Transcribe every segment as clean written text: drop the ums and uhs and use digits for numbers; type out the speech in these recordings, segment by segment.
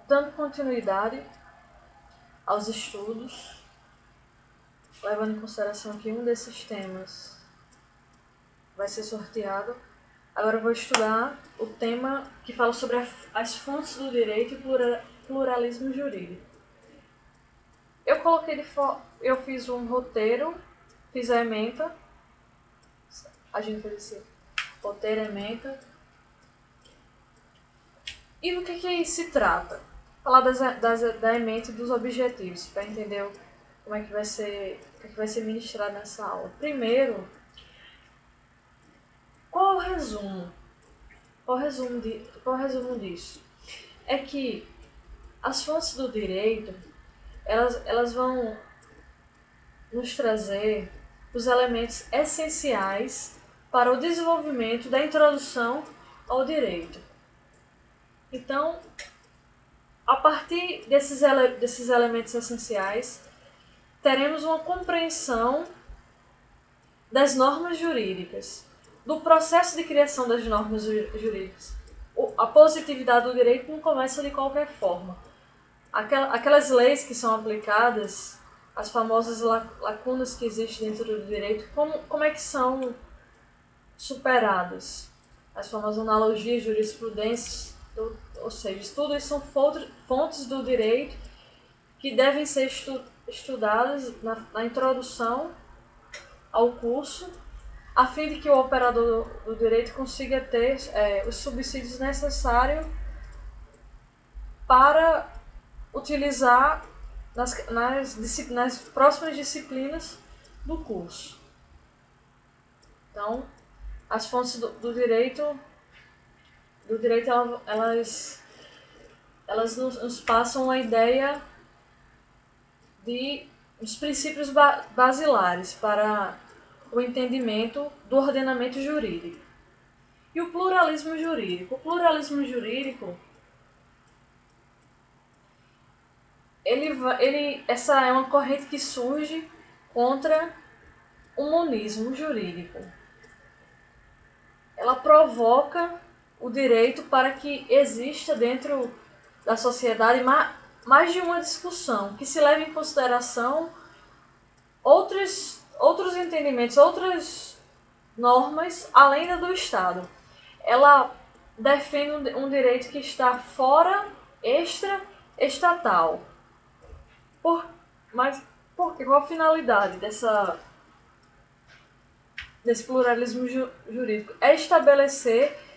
dando continuidade aos estudos, levando em consideração que um desses temas vai ser sorteado. Agora eu vou estudar o tema que fala sobre as fontes do direito e pluralismo jurídico. Eu fiz um roteiro, fiz a ementa, a gente fez esse roteiro, ementa. E do que se trata? Falar da ementa e dos objetivos, para entender como é que vai ser, o que vai ser ministrado nessa aula. Primeiro, qual é o resumo? Qual é o resumo disso? É que as fontes do direito, elas vão nos trazer os elementos essenciais para o desenvolvimento da introdução ao direito. Então, a partir desses elementos essenciais, teremos uma compreensão das normas jurídicas, do processo de criação das normas jurídicas. A positividade do direito não começa de qualquer forma. Aquelas leis que são aplicadas, as famosas lacunas que existem dentro do direito, como é que são superadas? As famosas analogias, jurisprudências, ou seja, tudo isso são fontes do direito que devem ser estudadas na introdução ao curso, a fim de que o operador do direito consiga ter os subsídios necessários para utilizar nas próximas disciplinas do curso. Então, as fontes do direito, elas nos passam a ideia dos princípios basilares para o entendimento do ordenamento jurídico. E o pluralismo jurídico? O pluralismo jurídico, essa é uma corrente que surge contra o monismo jurídico. Ela provoca o direito para que exista dentro da sociedade mais de uma discussão, que se leve em consideração outros entendimentos, outras normas além da do Estado. Ela defende um direito que está fora, extra-estatal. Mas por quê? Qual a finalidade desse pluralismo jurídico? É estabelecer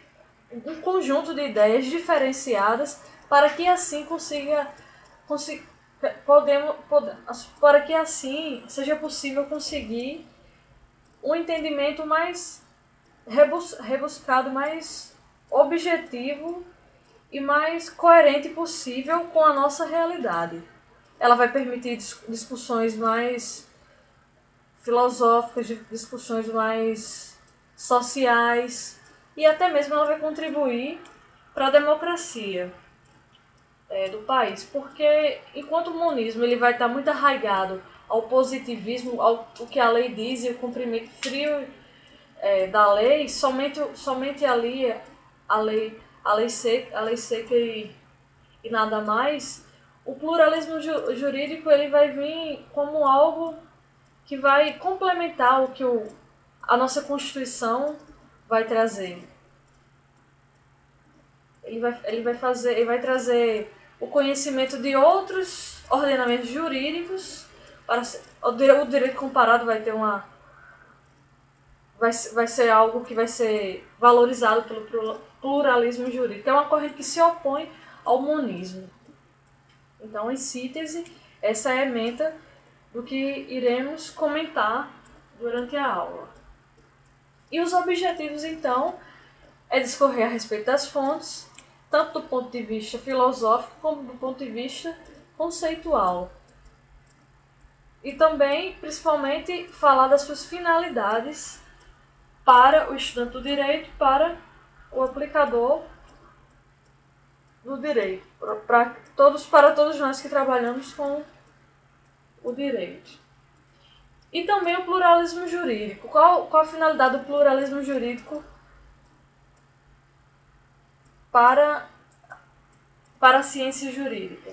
um conjunto de ideias diferenciadas para que assim para que assim seja possível conseguir um entendimento mais rebuscado, mais objetivo e mais coerente possível com a nossa realidade. Ela vai permitir discussões mais filosóficas, discussões mais sociais, e até mesmo ela vai contribuir para a democracia do país, porque enquanto o monismo ele vai estar muito arraigado ao positivismo, ao que a lei diz e o cumprimento frio da lei, somente ali a lei seca e nada mais. O pluralismo jurídico ele vai vir como algo que vai complementar o que a nossa Constituição vai trazer. Ele vai trazer o conhecimento de outros ordenamentos jurídicos. O direito comparado vai ser algo que vai ser valorizado pelo pluralismo jurídico. É uma corrente que se opõe ao monismo. Então, em síntese, essa é a ementa do que iremos comentar durante a aula. E os objetivos, então, é discorrer a respeito das fontes, tanto do ponto de vista filosófico como do ponto de vista conceitual. E também, principalmente, falar das suas finalidades para o estudante do direito, para o aplicador do direito, para todos nós que trabalhamos com o direito. E também o pluralismo jurídico. Qual a finalidade do pluralismo jurídico para para a ciência jurídica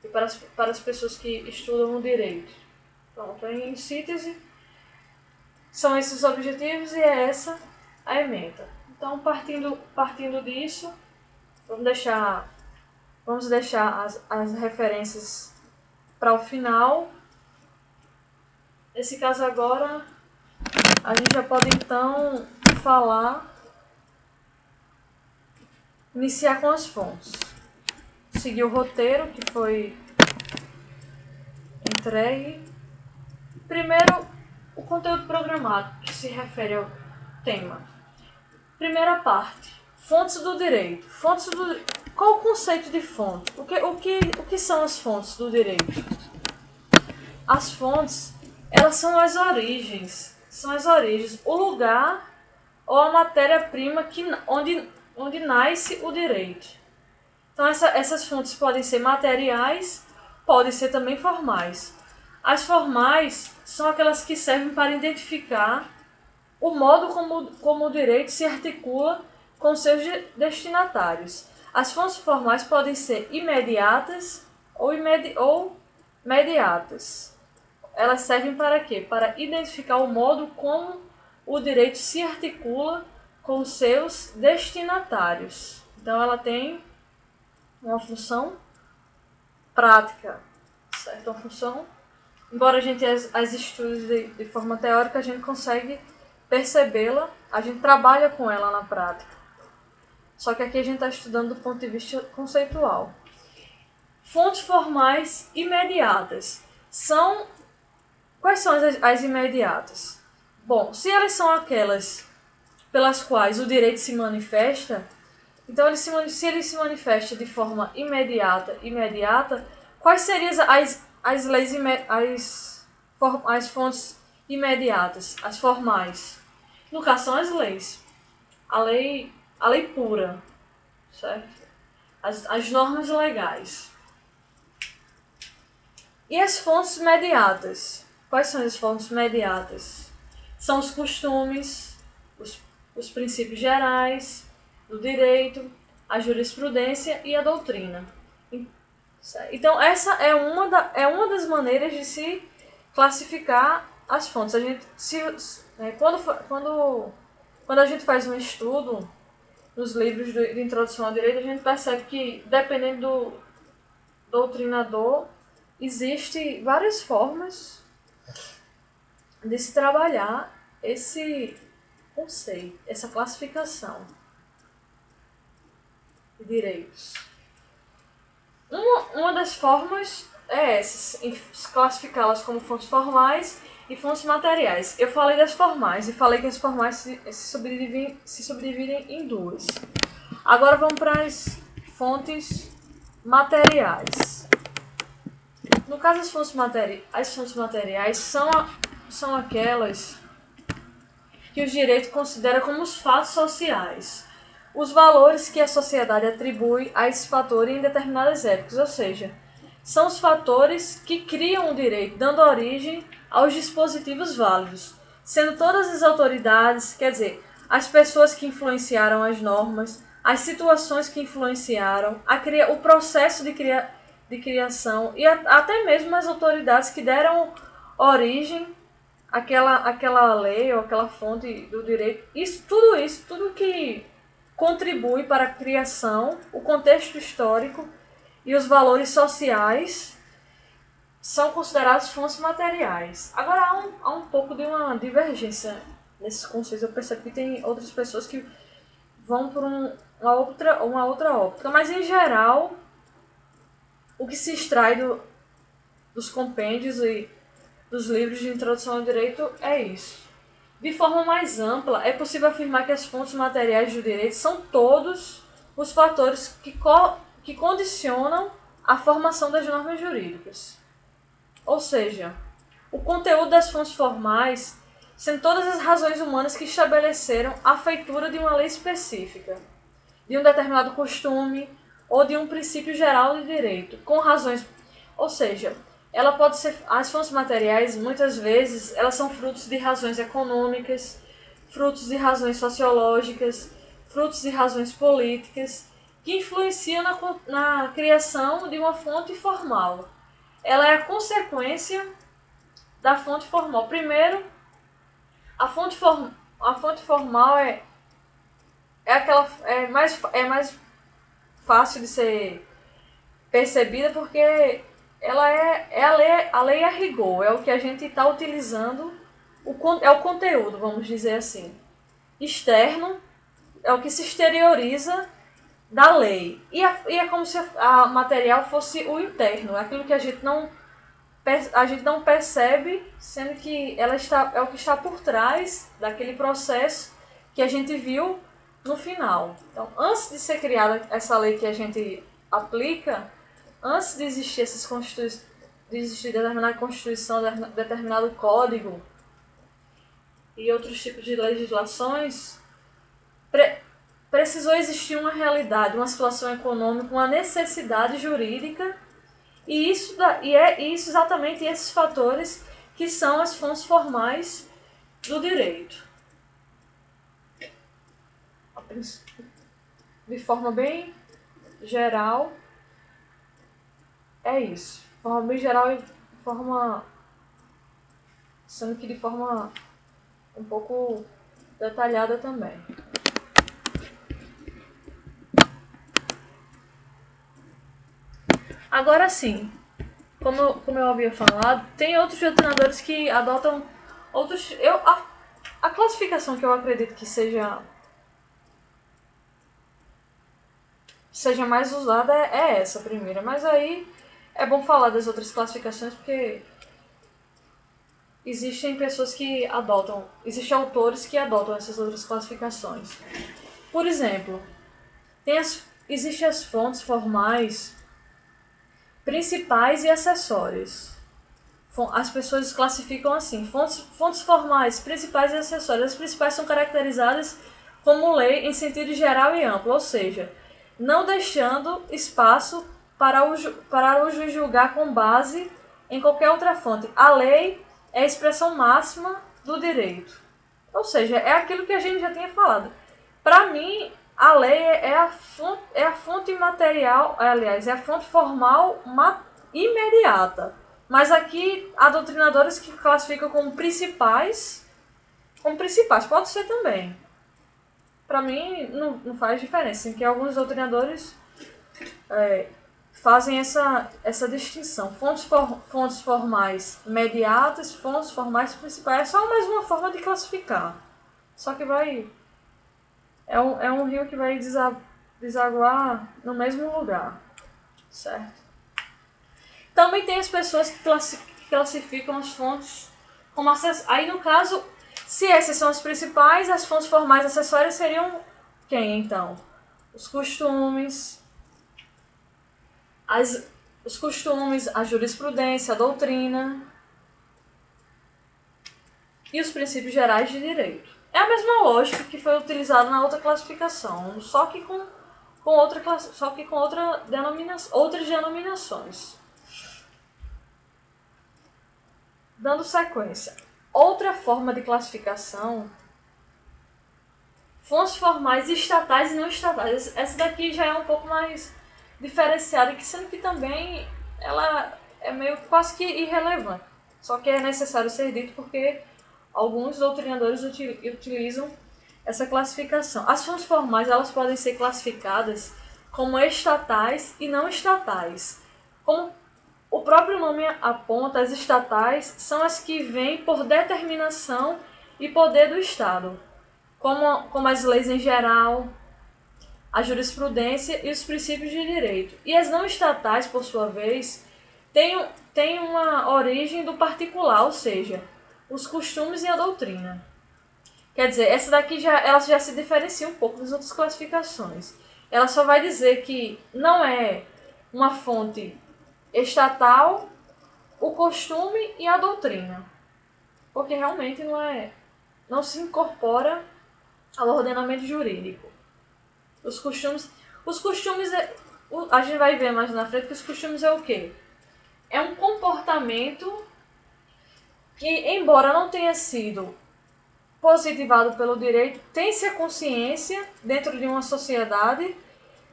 e para as pessoas que estudam o direito. Pronto, em síntese, são esses os objetivos e é essa a ementa. Então, partindo disso, vamos deixar as referências para o final. Nesse caso agora, a gente já pode então iniciar com as fontes. Seguir o roteiro que foi entregue. Primeiro, o conteúdo programático, que se refere ao tema. Primeira parte, fontes do direito. Qual o conceito de fonte? O que são as fontes do direito? As fontes, elas são as origens, o lugar ou a matéria-prima onde nasce o direito. Então essas fontes podem ser materiais, podem ser também formais. As formais são aquelas que servem para identificar o modo como o direito se articula com seus destinatários. As fontes formais podem ser imediatas ou mediatas. Elas servem para quê? Para identificar o modo como o direito se articula com seus destinatários. Então ela tem uma função prática, certo? Uma função, embora a gente as estude de forma teórica, a gente consegue percebê-la, a gente trabalha com ela na prática. Só que aqui a gente está estudando do ponto de vista conceitual. Fontes formais imediatas. Quais são as imediatas? Bom, se elas são aquelas pelas quais o direito se manifesta, então se ele se manifesta de forma imediata, quais seriam as fontes imediatas, as formais? No caso, são as leis. A lei pura, certo? As normas legais. E as fontes mediatas? Quais são as fontes mediatas? São os costumes, os princípios gerais do direito, a jurisprudência e a doutrina. Então, essa é uma das maneiras de se classificar as fontes. Quando a gente faz um estudo nos livros de introdução ao direito, a gente percebe que, dependendo do doutrinador, existem várias formas de se trabalhar esse conceito, essa classificação de direitos. Uma das formas é essa, classificá-las como fontes formais e fontes materiais. Eu falei das formais e falei que as formais se subdividem em duas. Agora vamos para as fontes materiais. No caso, as fontes materiais são aquelas que o direito considera como os fatos sociais, os valores que a sociedade atribui a esses fatores em determinadas épocas, ou seja, são os fatores que criam o direito, dando origem aos dispositivos válidos, sendo todas as autoridades, quer dizer, as pessoas que influenciaram as normas, as situações que influenciaram, o processo de criação e até mesmo as autoridades que deram origem àquela lei ou aquela fonte do direito. Tudo que contribui para a criação, o contexto histórico e os valores sociais são considerados fontes materiais. Agora há um pouco de uma divergência nesses conceitos. Eu percebo que tem outras pessoas que vão por uma outra óptica, mas em geral o que se extrai dos compêndios e dos livros de introdução ao direito é isso. De forma mais ampla, é possível afirmar que as fontes materiais do direito são todos os fatores que condicionam a formação das normas jurídicas. Ou seja, o conteúdo das fontes formais são todas as razões humanas que estabeleceram a feitura de uma lei específica, de um determinado costume ou de um princípio geral de direito, com razões. Ou seja, as fontes materiais, muitas vezes, elas são frutos de razões econômicas, frutos de razões sociológicas, frutos de razões políticas que influencia na criação de uma fonte formal. Ela é a consequência da fonte formal. Primeiro, a fonte formal é mais fácil de ser percebida porque ela é a lei a rigor, é o que a gente está utilizando, é o conteúdo, vamos dizer assim. Externo é o que se exterioriza da lei. E é como se a material fosse o interno, aquilo que a gente não percebe, sendo que é o que está por trás daquele processo que a gente viu no final. Então, antes de ser criada essa lei que a gente aplica, antes de existir de existir determinada constituição, determinado código e outros tipos de legislações, precisou existir uma realidade, uma situação econômica, uma necessidade jurídica, e isso exatamente esses fatores que são as fontes formais do direito. De forma bem geral, é isso. De forma bem geral e sendo que de forma um pouco detalhada também. Agora sim, como eu havia falado, tem outros doutrinadores que adotam outros... A classificação que eu acredito que seja mais usada é essa primeira, mas aí é bom falar das outras classificações porque existem autores que adotam essas outras classificações. Por exemplo, existem as fontes formais principais e acessórias. As pessoas classificam assim: fontes formais, principais e acessórias. As principais são caracterizadas como lei em sentido geral e amplo, ou seja, não deixando espaço para o juiz julgar com base em qualquer outra fonte. A lei é a expressão máxima do direito. Ou seja, é aquilo que a gente já tinha falado. Para mim, a lei é a fonte material, aliás, é a fonte formal imediata. Mas aqui há doutrinadores que classificam como principais. Pode ser também. Para mim, não faz diferença. Em que alguns doutrinadores fazem essa distinção. Fontes formais imediatas, fontes formais principais. É só mais uma forma de classificar. Só que é um rio que vai desaguar no mesmo lugar. Certo? Também tem as pessoas que classificam as fontes como acessórias. Aí, no caso, se essas são as principais, as fontes formais acessórias seriam quem, então? Os costumes, a jurisprudência, a doutrina e os princípios gerais de direito. É a mesma lógica que foi utilizada na outra classificação, só que com outras denominações. Dando sequência. Outra forma de classificação, fontes formais estatais e não estatais. Essa daqui já é um pouco mais diferenciada, sendo que também ela é meio quase que irrelevante. Só que é necessário ser dito porque alguns doutrinadores utilizam essa classificação. As fontes formais elas podem ser classificadas como estatais e não estatais. Como o próprio nome aponta, as estatais são as que vêm por determinação e poder do Estado, como as leis em geral, a jurisprudência e os princípios de direito. E as não estatais, por sua vez, têm uma origem do particular, ou seja, os costumes e a doutrina. Quer dizer, essa daqui ela já se diferencia um pouco das outras classificações. Ela só vai dizer que não é uma fonte estatal, o costume e a doutrina. Porque realmente não se incorpora ao ordenamento jurídico. Os costumes a gente vai ver mais na frente que os costumes é o quê? É um comportamento que, embora não tenha sido positivado pelo direito, tem-se a consciência dentro de uma sociedade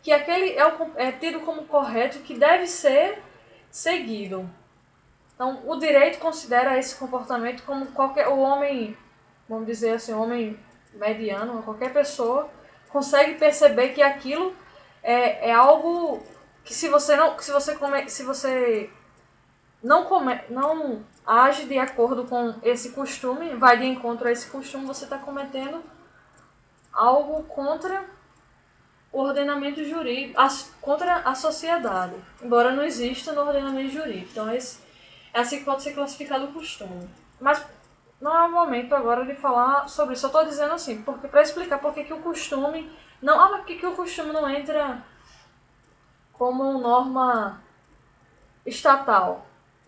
que aquele é tido como correto, que deve ser seguido. Então, o direito considera esse comportamento como o homem, vamos dizer assim, o homem mediano, qualquer pessoa, consegue perceber que aquilo é algo que se você não age de acordo com esse costume, vai de encontro a esse costume, você está cometendo algo contra o ordenamento jurídico, contra a sociedade, embora não exista no ordenamento jurídico. Então, é assim que pode ser classificado o costume. Mas não é o momento agora de falar sobre isso. Eu estou dizendo assim, porque para explicar por que o costume não, mas por que o costume não entra como norma estatal?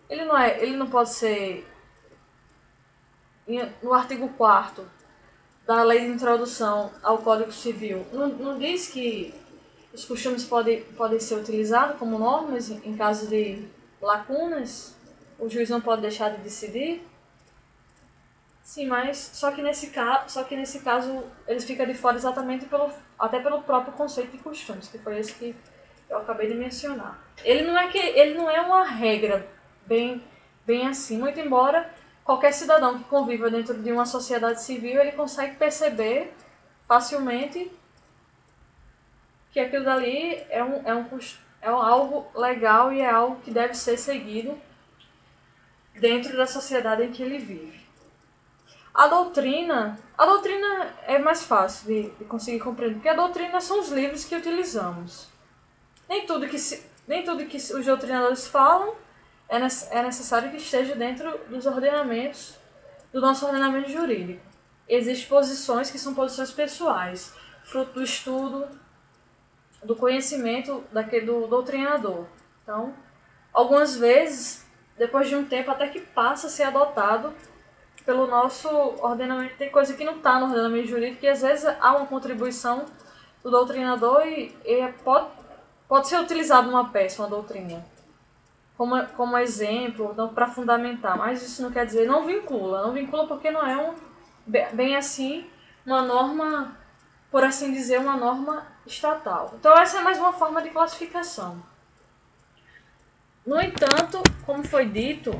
Ele não pode ser no artigo 4º da Lei de Introdução ao Código Civil. Não diz que os costumes podem ser utilizados como normas em caso de lacunas? O juiz não pode deixar de decidir? Sim, mas só que nesse caso ele fica de fora exatamente até pelo próprio conceito de costumes, que foi esse que eu acabei de mencionar. Ele não é uma regra bem assim, muito embora qualquer cidadão que conviva dentro de uma sociedade civil, ele consegue perceber facilmente que aquilo dali é algo legal e é algo que deve ser seguido dentro da sociedade em que ele vive. A doutrina é mais fácil de conseguir compreender, porque a doutrina são os livros que utilizamos. Nem tudo que os doutrinadores falam é necessário que esteja dentro dos ordenamentos, do nosso ordenamento jurídico. Existem posições que são posições pessoais, fruto do estudo, do conhecimento do doutrinador. Então, algumas vezes, depois de um tempo, até que passa a ser adotado pelo nosso ordenamento. Tem coisa que não está no ordenamento jurídico, e às vezes há uma contribuição do doutrinador e pode ser utilizado numa peça, uma doutrina, como exemplo, para fundamentar, mas isso não quer dizer, não vincula porque não é bem assim uma norma, por assim dizer, uma norma estatal. Então essa é mais uma forma de classificação. No entanto, como foi dito,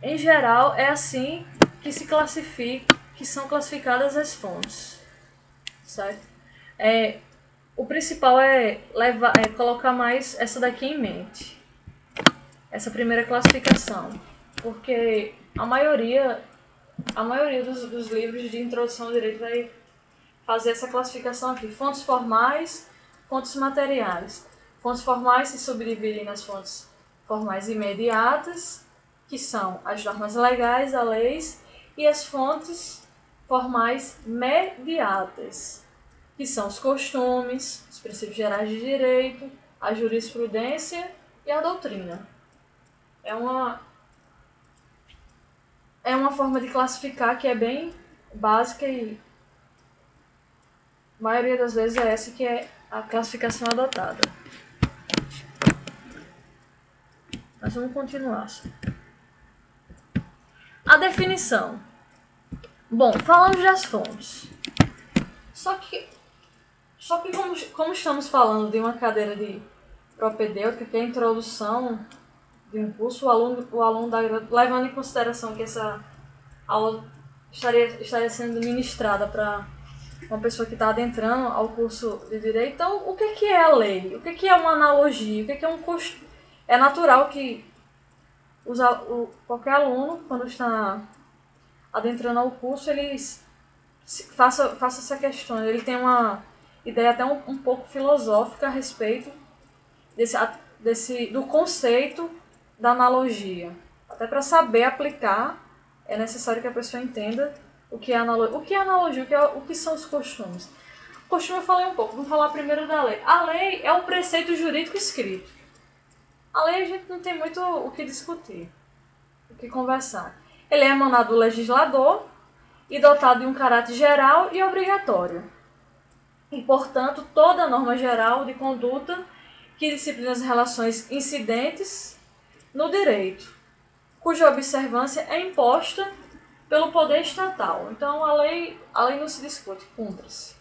em geral é assim que são classificadas as fontes, certo? O principal é colocar mais essa daqui em mente, essa primeira classificação, porque a maioria dos livros de introdução ao direito vai fazer essa classificação aqui: fontes formais, fontes materiais. Fontes formais se subdividem nas fontes formais imediatas, que são as normas legais, as leis, e as fontes formais mediatas, que são os costumes, os princípios gerais de direito, a jurisprudência e a doutrina. É uma forma de classificar que é bem básica e a maioria das vezes é essa que é a classificação adotada. Mas vamos continuar. A definição. Bom, falamos das fontes. Só que como estamos falando de uma cadeira de propedêutica, que é a introdução de um curso, o aluno levando em consideração que essa aula estaria sendo ministrada para uma pessoa que está adentrando ao curso de Direito. Então, o que é a lei? O que é uma analogia? O que é um costume? É natural que qualquer aluno, quando está adentrando ao curso, ele faça essa questão. Ele tem uma ideia até um pouco filosófica a respeito do conceito da analogia. Até para saber aplicar, é necessário que a pessoa entenda o que é analogia. O que é analogia? O que são os costumes? O costume eu falei um pouco, vamos falar primeiro da lei. A lei é um preceito jurídico escrito. A lei a gente não tem muito o que discutir, o que conversar. Ele é emanado do legislador e dotado de um caráter geral e obrigatório. E, portanto, toda norma geral de conduta que disciplina as relações incidentes no direito, cuja observância é imposta pelo poder estatal. Então, a lei não se discute, cumpre-se.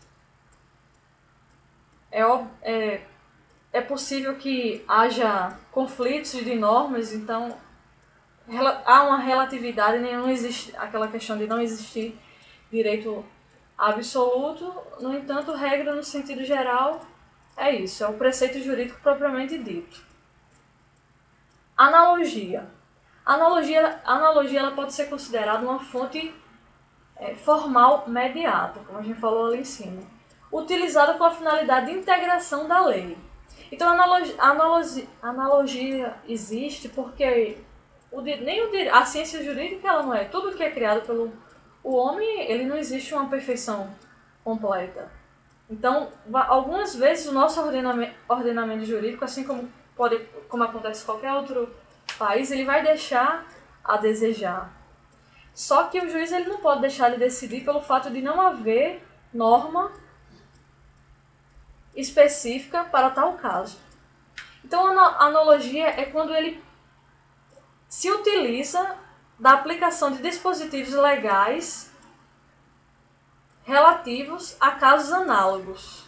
É possível que haja conflitos de normas, então há uma relatividade, não existe aquela questão de não existir direito absoluto. No entanto, regra no sentido geral é isso, é o preceito jurídico propriamente dito. Analogia. Analogia ela pode ser considerada uma fonte formal mediata, como a gente falou ali em cima, utilizada com a finalidade de integração da lei. Então, a analogia existe porque a ciência jurídica ela não é. Tudo que é criado pelo homem, ele não existe uma perfeição completa. Então, algumas vezes o nosso ordenamento jurídico, assim como acontece em qualquer outro país, ele vai deixar a desejar. Só que o juiz ele não pode deixar de decidir pelo fato de não haver norma específica para tal caso. Então, a analogia é quando ele se utiliza da aplicação de dispositivos legais relativos a casos análogos,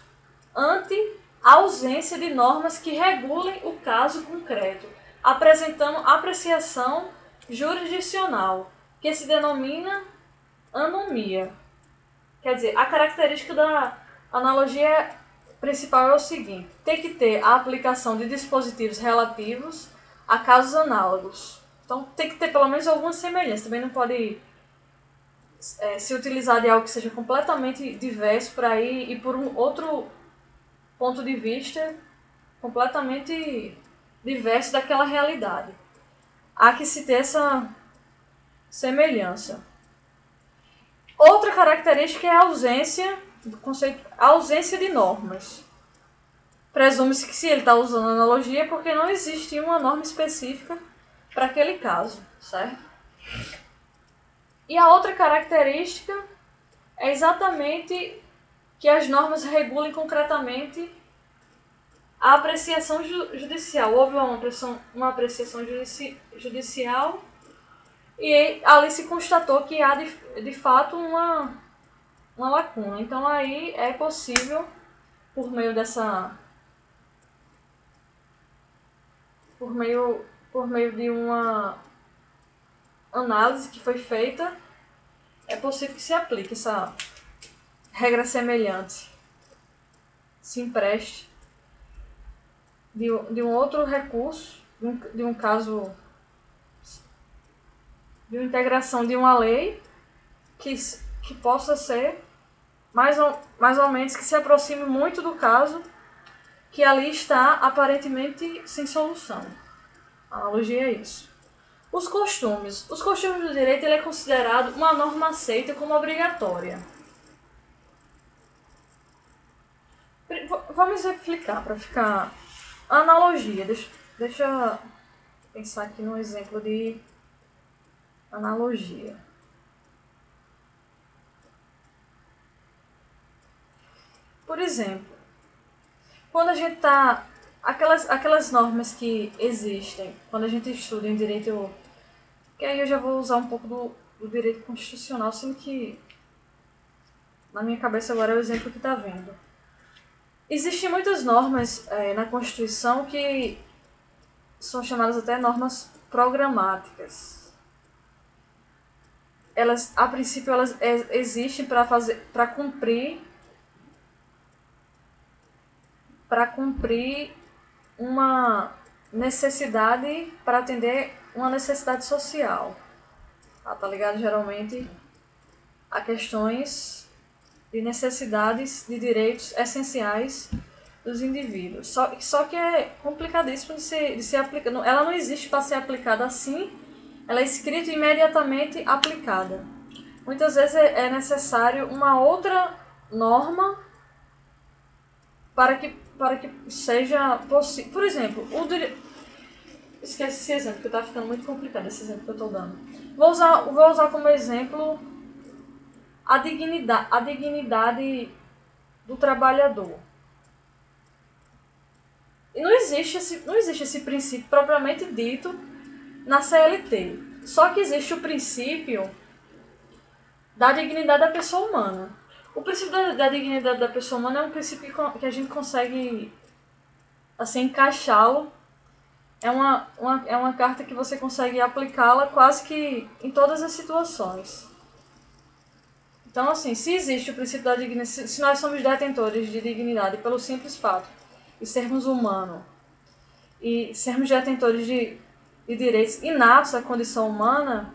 ante a ausência de normas que regulem o caso concreto, apresentando apreciação jurisdicional, que se denomina anomia. Quer dizer, a característica da analogia principal é o seguinte: tem que ter a aplicação de dispositivos relativos a casos análogos. Então tem que ter pelo menos alguma semelhança. Também não pode se utilizar de algo que seja completamente diverso para ir por um outro ponto de vista completamente diverso daquela realidade. Há que se ter essa semelhança. Outra característica é a ausência de normas. Presume-se que se ele está usando analogia é porque não existe uma norma específica para aquele caso, certo? E a outra característica é exatamente que as normas regulem concretamente a apreciação judicial. Houve uma apreciação judicial e ali se constatou que há de fato uma lacuna. Então aí é possível, por meio de uma análise que foi feita, é possível que se aplique essa regra semelhante, se empreste de um outro recurso, de um caso de uma integração de uma lei que possa ser mais ou menos que se aproxime muito do caso que ali está aparentemente sem solução. A analogia é isso. Os costumes do direito ele é considerado uma norma aceita como obrigatória. Vamos exemplificar para ficar analogia. Deixa eu pensar aqui num exemplo de analogia. Por exemplo, quando a gente está... Aquelas normas que existem, quando a gente estuda em direito... Que aí eu já vou usar um pouco do direito constitucional, sendo que na minha cabeça agora é o exemplo que está vindo. Existem muitas normas na Constituição que são chamadas até normas programáticas. Elas, a princípio, existem para cumprir uma necessidade, para atender uma necessidade social. Tá ligado geralmente a questões de necessidades de direitos essenciais dos indivíduos. Só que é complicadíssimo de se aplicar. Ela não existe para ser aplicada assim, ela é escrita e imediatamente aplicada. Muitas vezes é necessário uma outra norma para que seja possível. Por exemplo, esquece esse exemplo, que está ficando muito complicado, esse exemplo que eu estou dando. Vou usar como exemplo a dignidade do trabalhador. E não existe esse princípio propriamente dito na CLT. Só que existe o princípio da dignidade da pessoa humana. O princípio da dignidade da pessoa humana é um princípio que a gente consegue assim, encaixá-lo. É uma carta que você consegue aplicá-la quase que em todas as situações. Então, assim, se existe o princípio da dignidade, se nós somos detentores de dignidade pelo simples fato de sermos humanos e sermos detentores de direitos inatos à condição humana,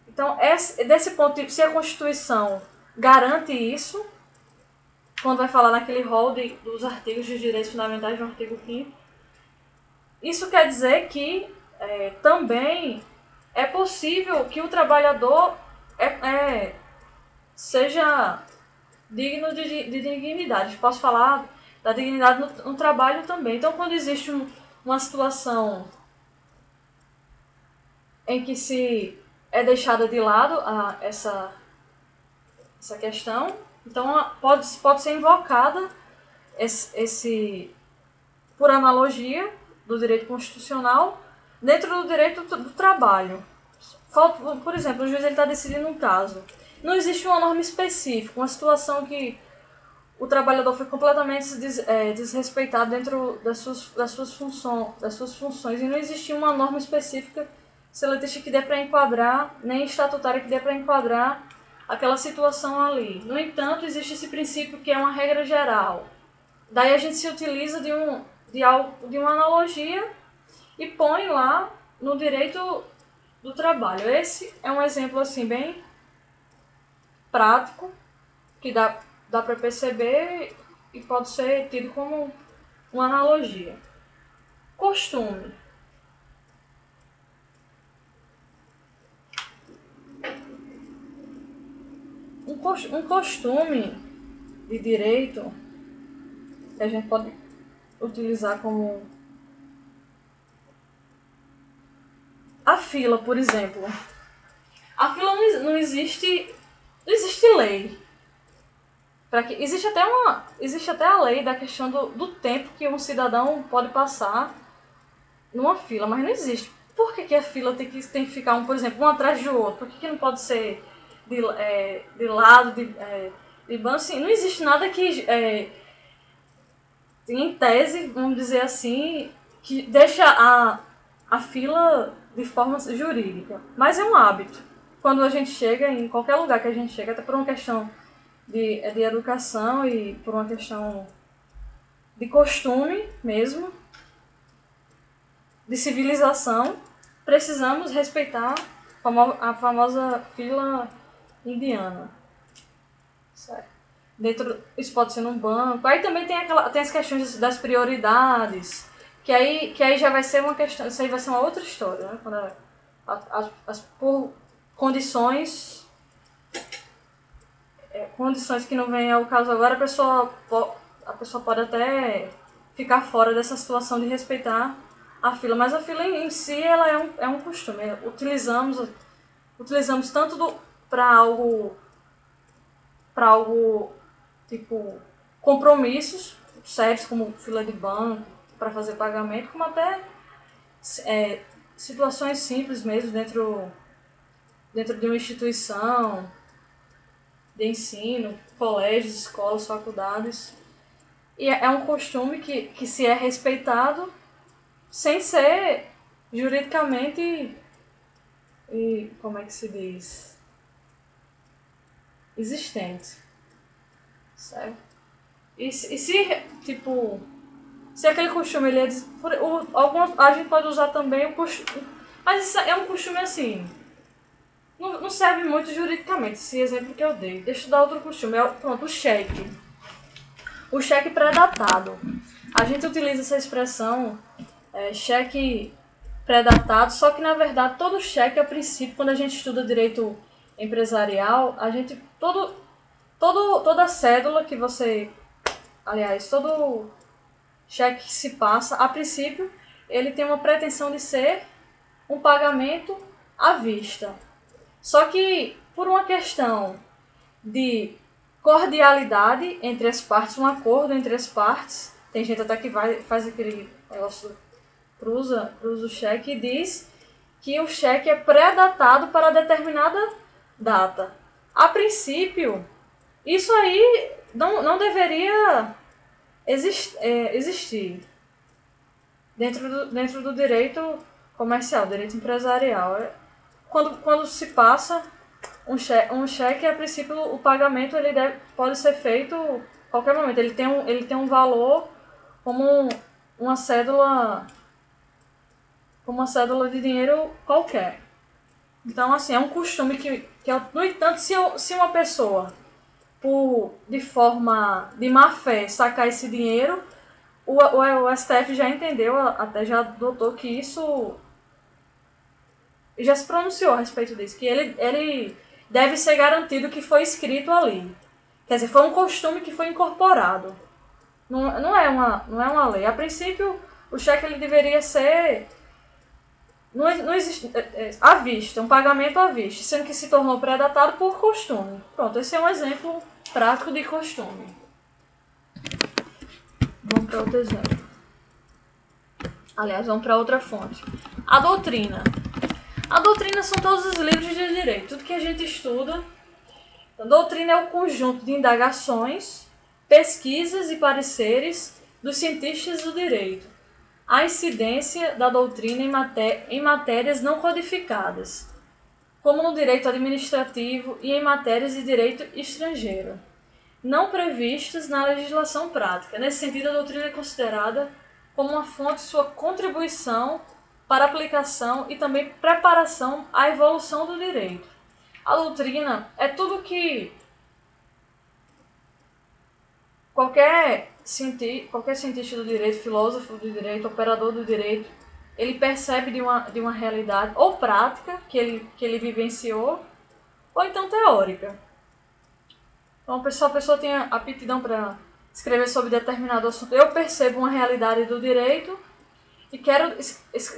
então, desse ponto de vista, se a Constituição garante isso, quando vai falar naquele rol dos artigos de direitos fundamentais no artigo 5º, isso quer dizer que também é possível que o trabalhador seja digno de dignidade. Posso falar da dignidade no trabalho também. Então, quando existe uma situação em que se é deixada de lado essa questão, então pode ser invocada por analogia do direito constitucional dentro do direito do trabalho. Por exemplo, o juiz está decidindo um caso. Não existe uma norma específica, uma situação que o trabalhador foi completamente desrespeitado dentro das suas funções e não existia uma norma específica seletista que dê para enquadrar, nem estatutária que dê para enquadrar aquela situação ali. No entanto, existe esse princípio que é uma regra geral. Daí a gente se utiliza de uma analogia e põe lá no direito do trabalho. Esse é um exemplo assim bem prático que dá para perceber e pode ser tido como uma analogia. Costume. Um costume de direito que a gente pode utilizar como a fila, por exemplo. A fila não existe lei. Existe até a lei da questão do tempo que um cidadão pode passar numa fila, mas não existe. Por que a fila tem que ficar, por exemplo, um atrás do outro? Por que não pode ser de lado, de banco? Assim, não existe nada que, em tese, vamos dizer assim, que deixa a fila de forma jurídica. Mas é um hábito. Quando a gente chega, em qualquer lugar que a gente chega, até por uma questão de educação e por uma questão de costume mesmo, de civilização, precisamos respeitar a famosa fila indiana. Certo? Isso pode ser num banco. Aí também tem as questões das prioridades, que aí já vai ser uma questão, isso aí vai ser uma outra história, né? Quando por condições que não vem ao caso agora, a pessoa pode até ficar fora dessa situação de respeitar a fila, mas a fila em si ela é um costume. Utilizamos tanto para algo tipo compromissos sérios, como fila de banco, para fazer pagamento, como até situações simples mesmo dentro de uma instituição de ensino, colégios, escolas, faculdades. E é um costume que se é respeitado sem ser juridicamente, como é que se diz, existente. Certo? E se, tipo, se aquele costume ele a gente pode usar também o costume, mas isso é um costume assim, não serve muito juridicamente, esse exemplo que eu dei. Deixa eu dar outro costume, pronto, o cheque. O cheque pré-datado. A gente utiliza essa expressão, cheque pré-datado, só que na verdade todo cheque, a princípio, quando a gente estuda direito empresarial, a gente, toda cédula que você, aliás, todo cheque que se passa, a princípio, ele tem uma pretensão de ser um pagamento à vista. Só que, por uma questão de cordialidade entre as partes, um acordo entre as partes, tem gente até que faz aquele negócio, cruza o cheque e diz que o cheque é pré-datado para determinada data. A princípio, Isso aí não deveria existir dentro do direito comercial, direito empresarial. Quando se passa um cheque, a princípio o pagamento pode ser feito a qualquer momento. Ele tem um valor como uma cédula, de dinheiro qualquer. Então, assim, é um costume no entanto, se uma pessoa, de forma de má fé, sacar esse dinheiro, o STF já entendeu, até já adotou que isso, já se pronunciou a respeito disso, que ele deve ser garantido que foi escrito ali. Quer dizer, foi um costume que foi incorporado. Não é uma lei. A princípio, o cheque ele deveria ser não existe, à vista, um pagamento à vista, sendo que se tornou pré-datado por costume. Pronto, esse é um exemplo prático de costume. Vamos para outro exemplo. Aliás, vamos para outra fonte. A doutrina. A doutrina são todos os livros de direito, tudo que a gente estuda. A doutrina é o conjunto de indagações, pesquisas e pareceres dos cientistas do direito. A incidência da doutrina em matérias não codificadas, como no direito administrativo e em matérias de direito estrangeiro, não previstas na legislação prática. Nesse sentido, a doutrina é considerada como uma fonte de sua contribuição para aplicação e também preparação à evolução do direito. A doutrina é tudo que qualquer cientista do direito, filósofo do direito, operador do direito, ele percebe de uma realidade ou prática que ele vivenciou, ou então teórica. Então, a pessoa tem a aptidão para escrever sobre determinado assunto. Eu percebo uma realidade do direito e quero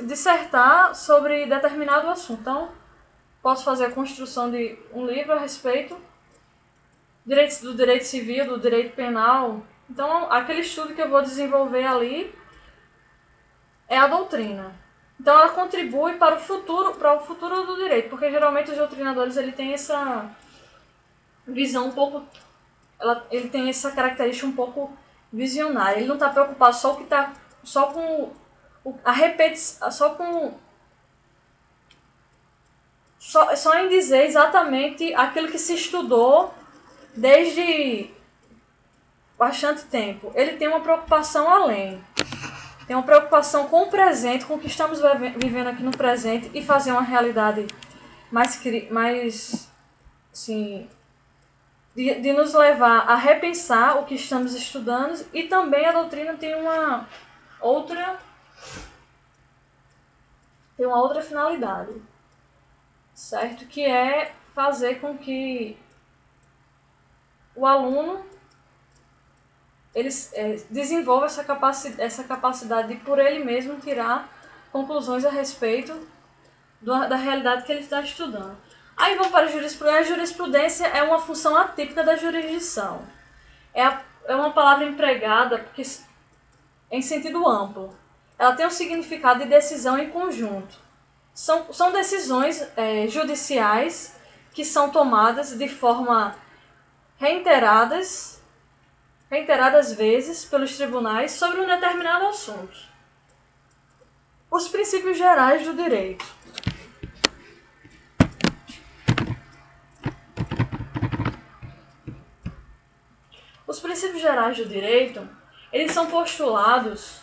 dissertar sobre determinado assunto. Então, posso fazer a construção de um livro a respeito do direito civil, do direito penal. Então, aquele estudo que eu vou desenvolver ali é a doutrina. Então, ela contribui para o futuro do direito, porque geralmente os doutrinadores ele tem essa visão um pouco, ele tem essa característica um pouco visionária. Ele não está preocupado só com a repetição, só em dizer exatamente aquilo que se estudou desde bastante tempo. Ele tem uma preocupação além. Tem uma preocupação com o presente, com o que estamos vivendo aqui no presente e fazer uma realidade mais assim, de nos levar a repensar o que estamos estudando. E também a doutrina tem uma outra finalidade, certo? Que é fazer com que o aluno ele desenvolva essa capacidade de, por ele mesmo, tirar conclusões a respeito da realidade que ele está estudando. Aí vamos para a jurisprudência. A jurisprudência é uma função atípica da jurisdição. É uma palavra empregada porque, em sentido amplo. Ela tem um significado de decisão em conjunto. São decisões judiciais que são tomadas de forma reiteradas vezes pelos tribunais sobre um determinado assunto. Os princípios gerais do direito. Os princípios gerais do direito, eles são postulados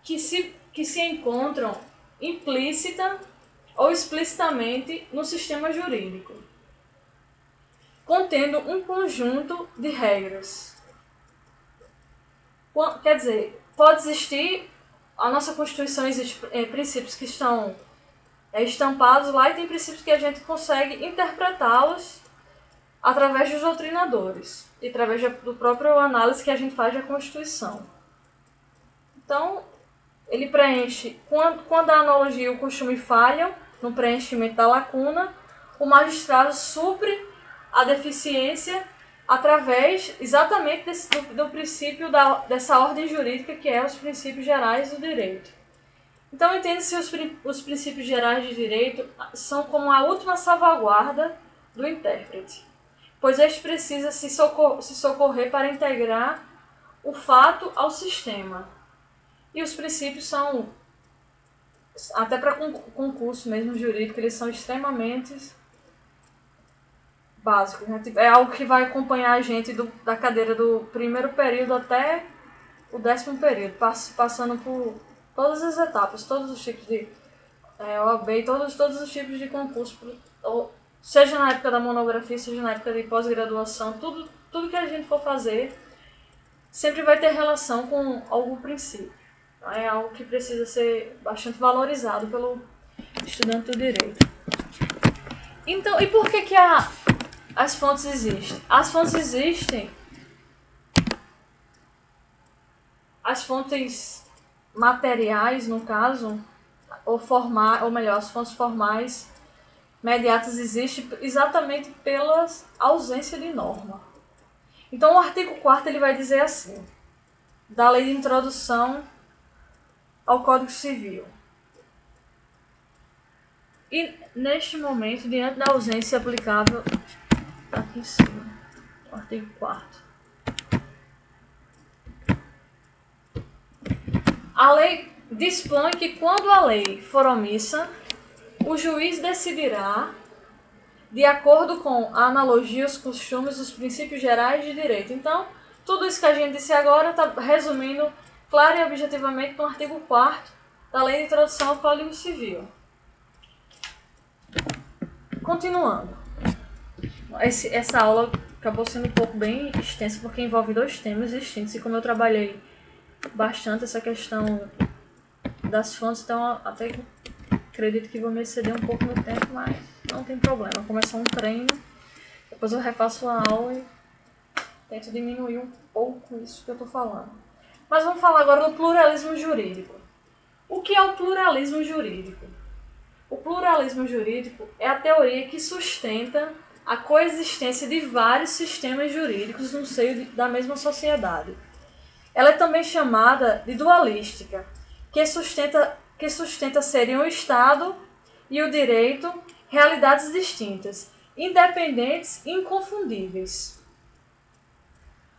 que se encontram implícita ou explicitamente no sistema jurídico, contendo um conjunto de regras. Quer dizer, pode existir, a nossa Constituição existe princípios que estão estampados lá e tem princípios que a gente consegue interpretá-los através dos doutrinadores e através do próprio análise que a gente faz da Constituição. Então, ele preenche, quando a analogia e o costume falham no preenchimento da lacuna, o magistrado supre a deficiência através exatamente do princípio dessa ordem jurídica que é os princípios gerais do direito. Então, entende-se os princípios gerais de direito são como a última salvaguarda do intérprete, pois este precisa se socorrer para integrar o fato ao sistema. E os princípios são, até para concurso mesmo jurídico, eles são extremamente básicos, né? É algo que vai acompanhar a gente da cadeira do primeiro período até o 10º período, passando por todas as etapas, todos os tipos de OAB e todos os tipos de concurso, seja na época da monografia, seja na época de pós-graduação, tudo que a gente for fazer sempre vai ter relação com algum princípio. É algo que precisa ser bastante valorizado pelo estudante do direito. Então, e por que as fontes existem? As fontes existem, as fontes materiais, no caso, ou melhor, as fontes formais mediatas existem exatamente pela ausência de norma. Então, o artigo 4º ele vai dizer assim, da Lei de Introdução ao Código Civil. E, neste momento, diante da ausência aplicável, está aqui em cima, o artigo 4º. A lei dispõe que, quando a lei for omissa, o juiz decidirá de acordo com a analogia, os costumes, os princípios gerais de direito. Então, tudo isso que a gente disse agora está resumindo claro e objetivamente no artigo 4º da Lei de Introdução ao Código Civil. Continuando. Essa aula acabou sendo um pouco bem extensa porque envolve 2 temas distintos e como eu trabalhei bastante essa questão das fontes, então até acredito que vou me exceder um pouco no tempo, mas não tem problema. Começar um treino, depois eu refaço a aula e tento diminuir um pouco isso que eu estou falando. Mas vamos falar agora do pluralismo jurídico. O que é o pluralismo jurídico? O pluralismo jurídico é a teoria que sustenta a coexistência de vários sistemas jurídicos no seio da mesma sociedade. Ela é também chamada de dualística, que sustenta serem o Estado e o direito realidades distintas, independentes e inconfundíveis.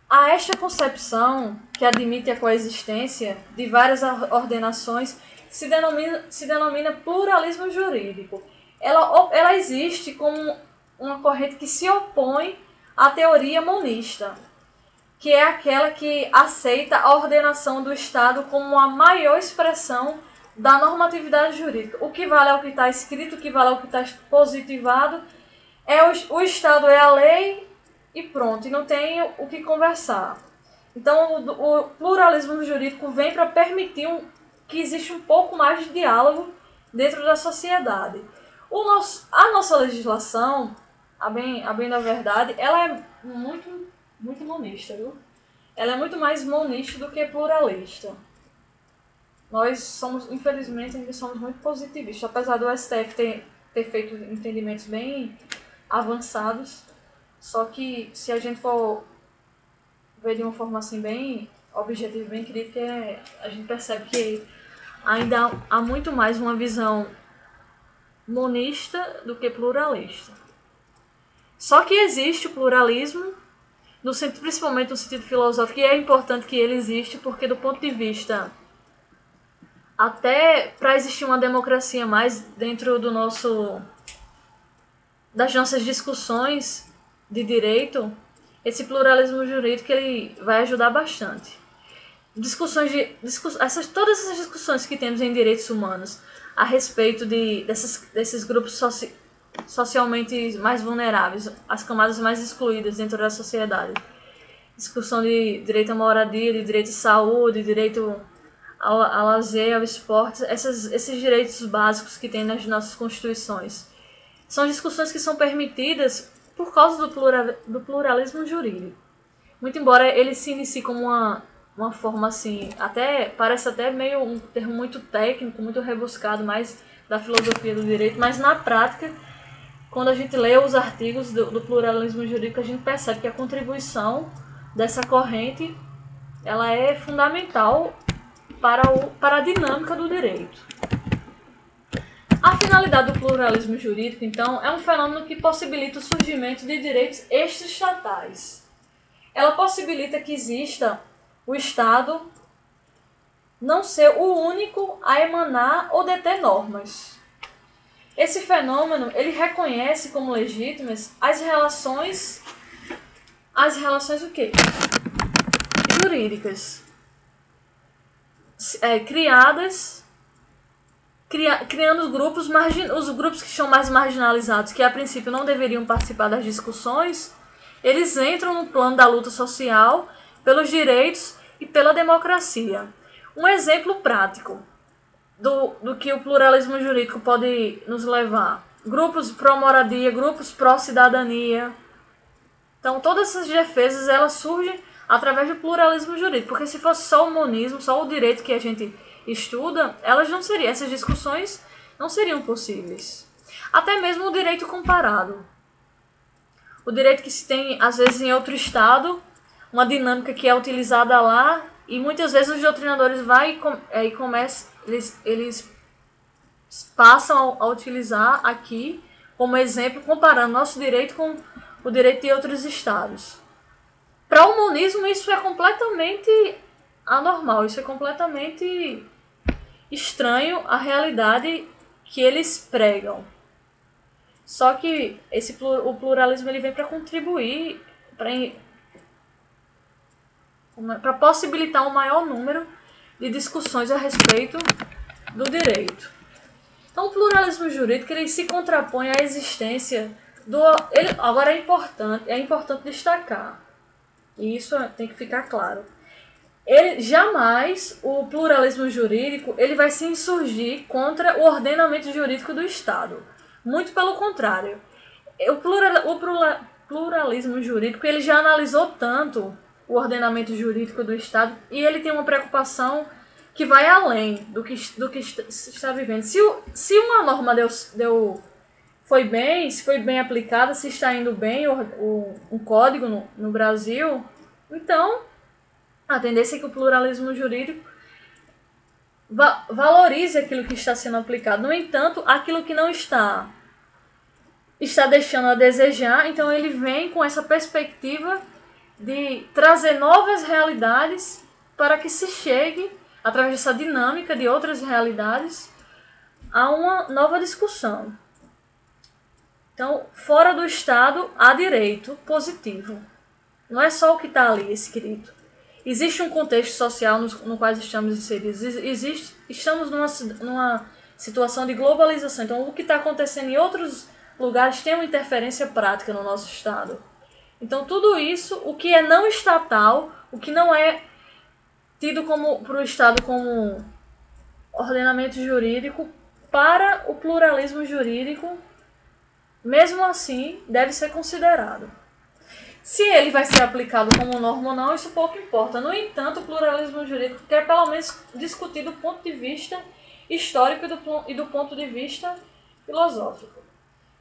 A esta concepção, que admite a coexistência de várias ordenações, se denomina pluralismo jurídico. Ela existe como uma corrente que se opõe à teoria monista, que é aquela que aceita a ordenação do Estado como a maior expressão da normatividade jurídica. O que vale é o que está escrito, o que vale é o que está positivado. O Estado é a lei e pronto, e não tem o que conversar. Então, o pluralismo jurídico vem para permitir que exista um pouco mais de diálogo dentro da sociedade. A nossa legislação, a bem da verdade, ela é muito monista, viu? Ela é muito mais monista do que pluralista. Nós somos, infelizmente, ainda somos muito positivistas. Apesar do STF ter feito entendimentos bem avançados, só que se a gente for ver de uma forma assim bem objetiva, bem crítica, a gente percebe que ainda há muito mais uma visão monista do que pluralista. Só que existe o pluralismo, principalmente no sentido filosófico, e é importante que ele existe, porque do ponto de vista, até para existir uma democracia mais dentro das nossas discussões de direito, esse pluralismo jurídico ele vai ajudar bastante. Todas essas discussões que temos em direitos humanos a respeito desses grupos socialmente mais vulneráveis, as camadas mais excluídas dentro da sociedade. Discussão de direito à moradia, de direito à saúde, direito ao lazer, ao esporte, esses direitos básicos que tem nas nossas constituições. São discussões que são permitidas por causa do pluralismo jurídico. Muito embora ele se inicie como uma forma assim, parece até meio um termo muito técnico, muito rebuscado, mais da filosofia do direito, mas na prática, quando a gente lê os artigos do pluralismo jurídico, a gente percebe que a contribuição dessa corrente ela é fundamental para a dinâmica do direito. A finalidade do pluralismo jurídico, então, é um fenômeno que possibilita o surgimento de direitos extraestatais. Ela possibilita que exista o Estado não ser o único a emanar ou deter normas. Esse fenômeno, ele reconhece como legítimas as relações o quê? Jurídicas. Criando os grupos que são mais marginalizados, que a princípio não deveriam participar das discussões, eles entram no plano da luta social pelos direitos e pela democracia. Um exemplo prático do que o pluralismo jurídico pode nos levar. Grupos pró-moradia, grupos pró-cidadania. Então, todas essas defesas, elas surgem através do pluralismo jurídico, porque se fosse só o monismo, só o direito que a gente estuda, essas discussões não seriam possíveis. Até mesmo o direito comparado. O direito que se tem, às vezes, em outro estado, uma dinâmica que é utilizada lá, e muitas vezes os doutrinadores eles passam a utilizar aqui como exemplo, comparando nosso direito com o direito de outros estados. Para o monismo, isso é completamente anormal, isso é completamente estranho à realidade que eles pregam. Só que o pluralismo ele vem para contribuir, para possibilitar um maior número de discussões a respeito do direito. Então, o pluralismo jurídico ele se contrapõe à existência agora é importante destacar, e isso tem que ficar claro. Jamais o pluralismo jurídico ele vai se insurgir contra o ordenamento jurídico do Estado. Muito pelo contrário. O pluralismo jurídico ele já analisou tanto o ordenamento jurídico do Estado e ele tem uma preocupação que vai além do que se está vivendo. Se uma norma se foi bem aplicada, se está indo bem um código no Brasil, então a tendência é que o pluralismo jurídico valorize aquilo que está sendo aplicado. No entanto, aquilo que não está deixando a desejar, então ele vem com essa perspectiva de trazer novas realidades para que se chegue, através dessa dinâmica de outras realidades, a uma nova discussão. Então, fora do Estado, há direito positivo. Não é só o que está ali escrito. Existe um contexto social no qual estamos inseridos. Estamos numa situação de globalização. Então, o que está acontecendo em outros lugares tem uma interferência prática no nosso Estado. Então, tudo isso, o que é não estatal, o que não é tido para o Estado como ordenamento jurídico, para o pluralismo jurídico, mesmo assim, deve ser considerado. Se ele vai ser aplicado como norma ou não, isso pouco importa. No entanto, o pluralismo jurídico quer pelo menos discutir do ponto de vista histórico e do ponto de vista filosófico.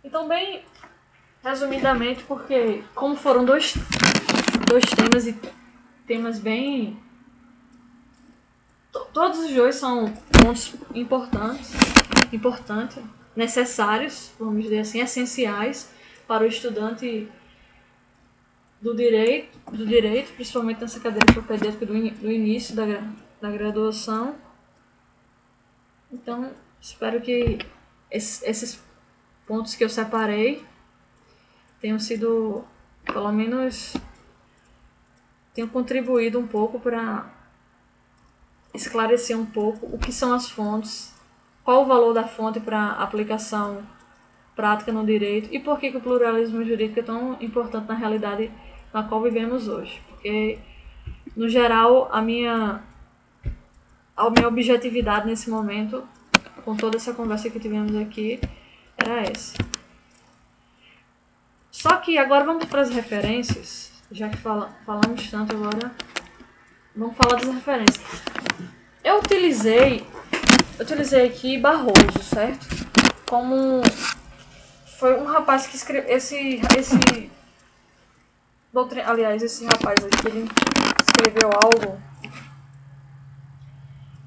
Então, bem resumidamente, porque como foram dois temas e temas bem... Todos os dois são pontos importantes, necessários, vamos dizer assim, essenciais para o estudante do direito, principalmente nessa cadeira propedêutica do início da graduação. Então, espero que esses pontos que eu separei tenham sido, pelo menos, tenham contribuído um pouco para esclarecer um pouco o que são as fontes, qual o valor da fonte para aplicação prática no direito e por que o pluralismo jurídico é tão importante na realidade na qual vivemos hoje. Porque, no geral, a minha objetividade nesse momento, com toda essa conversa que tivemos aqui, era essa. Só que agora vamos para as referências, já que falamos tanto agora, vamos falar das referências. Eu utilizei aqui Barroso, certo? Foi um rapaz que escreveu esse rapaz aqui, ele escreveu algo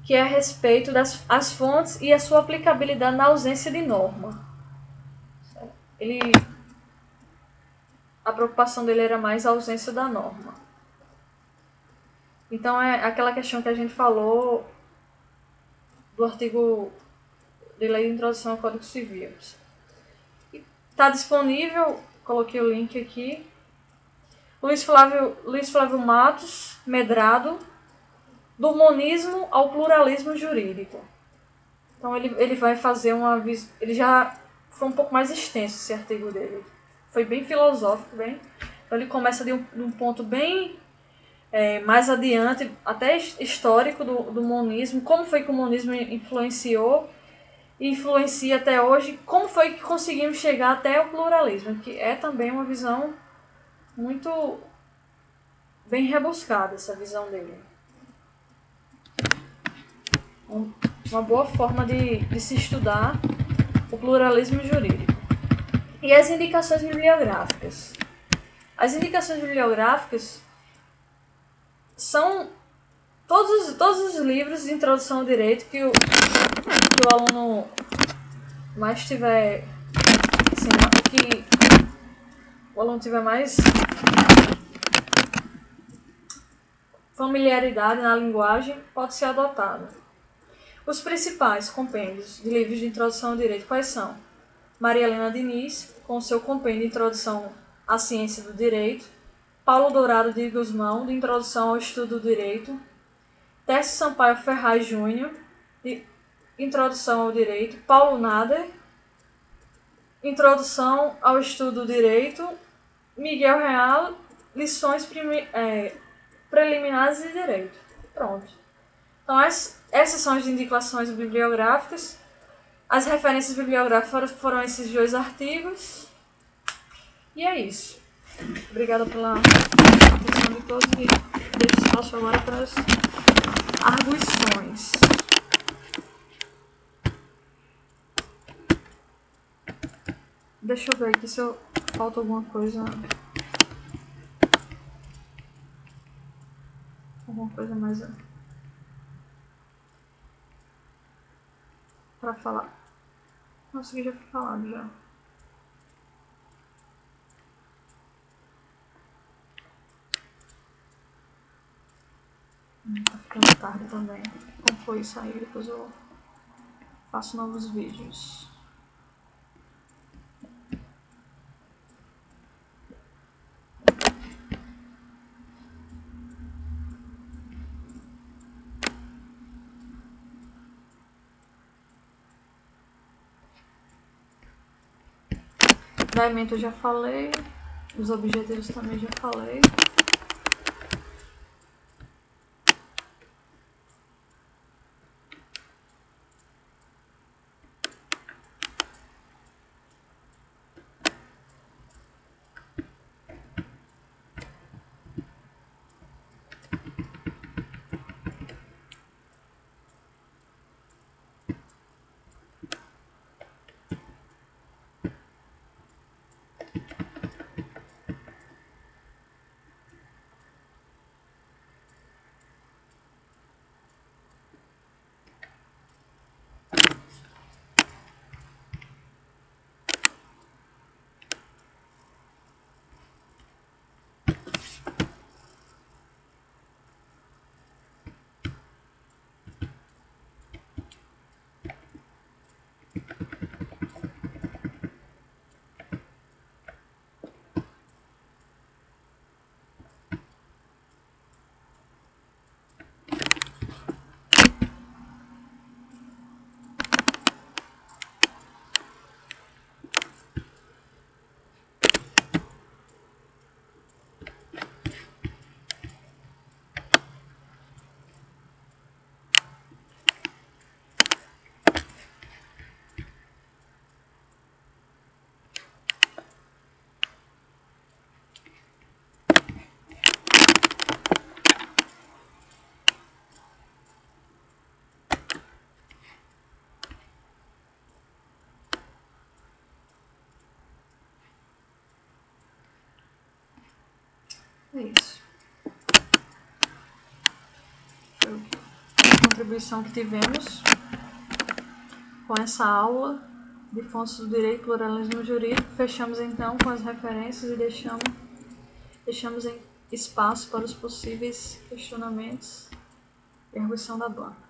que é a respeito das as fontes e a sua aplicabilidade na ausência de norma. A preocupação dele era mais a ausência da norma. Então é aquela questão que a gente falou do artigo de lei de introdução ao Código Civil. Está disponível, coloquei o link aqui. Luiz Flávio Matos Medrado, do monismo ao pluralismo jurídico. Então ele vai fazer ele já foi um pouco mais extenso esse artigo dele. Foi bem filosófico, bem. Então ele começa de um ponto bem mais adiante, até histórico do monismo, como foi que o monismo influenciou e influencia até hoje, como foi que conseguimos chegar até o pluralismo, que é também uma visão muito bem rebuscada, essa visão dele. Uma boa forma de se estudar o pluralismo jurídico. E as indicações bibliográficas. As indicações bibliográficas são todos os livros de introdução ao direito que o aluno mais tiver, assim, que o aluno tiver mais familiaridade na linguagem, pode ser adotado. Os principais compêndios de livros de introdução ao direito quais são? Maria Helena Diniz, com seu compêndio de introdução à ciência do direito. Paulo Dourado de Guzmão, de introdução ao estudo do direito. Tércio Sampaio Ferraz Júnior, de introdução ao direito. Paulo Nader, introdução ao estudo do direito. Miguel Real, lições preliminares de direito. Pronto. Então essas são as indicações bibliográficas. As referências bibliográficas foram esses 2 artigos. E é isso. Obrigada pela atenção de todos e deixo espaço agora para as arguições. Deixa eu ver aqui se falta alguma coisa. Alguma coisa mais para falar. Nossa, que já foi falado já. Tá ficando tarde também. Como foi isso aí? Depois eu faço novos vídeos. Fundamento eu já falei. Os objetivos também já falei. É isso. Foi o que eu contribuição que tivemos com essa aula de fontes do direito e pluralismo jurídico. Fechamos então com as referências e deixamos em espaço para os possíveis questionamentos e arguição da banca.